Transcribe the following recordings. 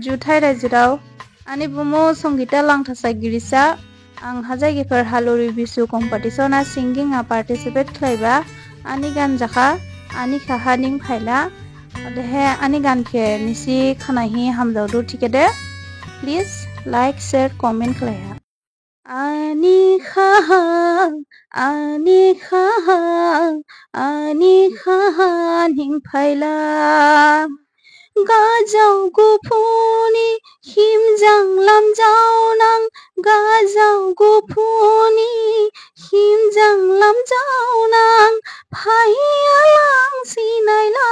जुथाइ रायजोआव आंनि बुमो संगीता लांथासागिरिसा आं हाजायगिफोर हालुरि बिसु कम्पिटिशना सिंगिं पार्टिसिपेट खालायबा आंनि गान जाखा आंनि खाहा निं फायला अदेहे आंनि गान के निसी खानाहि हामजावदु टिकेदे प्लीज लाइक शेयर कमेंट खालाया आंनि खाहा निं फायला गाजाव गुफुनि हिमजां लामजावनां गाजाव गुफुनि हिमजां लामजावनां फायालां सिनायला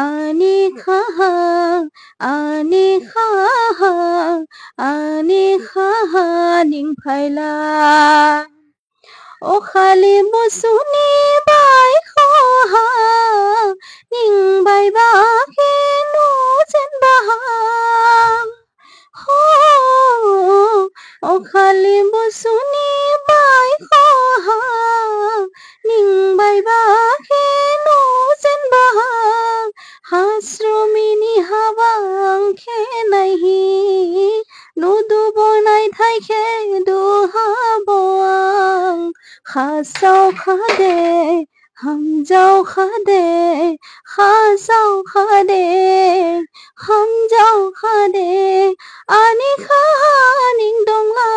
आंनि खाहा निं फायला अखालि मुसुनि बायखहा निं बायबाखे नुजेनबाहा अखालि मुसुनि बायखहा निं बायबाखे नुजेनबाहा हास्रुमिनि हाबां खेनायहि नुदुबनाय थाइखे दुहाबोआं खासाव खादे हामजाव खादे खासाव खादे हामजाव खादे आंनि खाहा निं दंला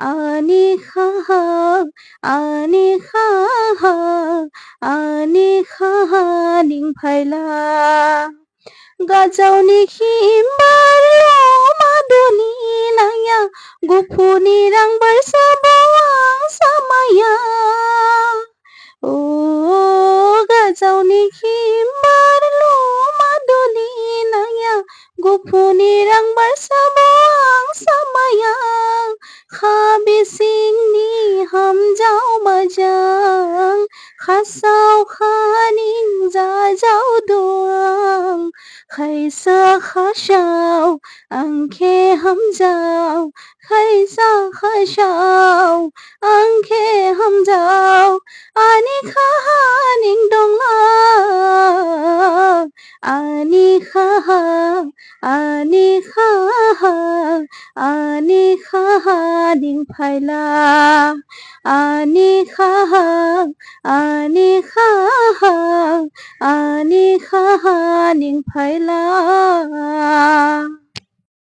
आंनि खाहा निं फायला गाजावनि खिम्बारलो मादुनि नाया गुफुनि रां बरसाबावां सामाया गाजावनि खिम्बारलो मादुनि नाया गुफुनि रां बरसाबावां सामाया खाबिसिंनि हामजाव माजां खासाव खानिं जाजाव दुआं खायसा खासाव आंखे हामजाव खायसा खासाव आंखे हामजाव आंनि खाहा निं दंला आंनि खाहा निं फायला आंनि खाहा निं फायला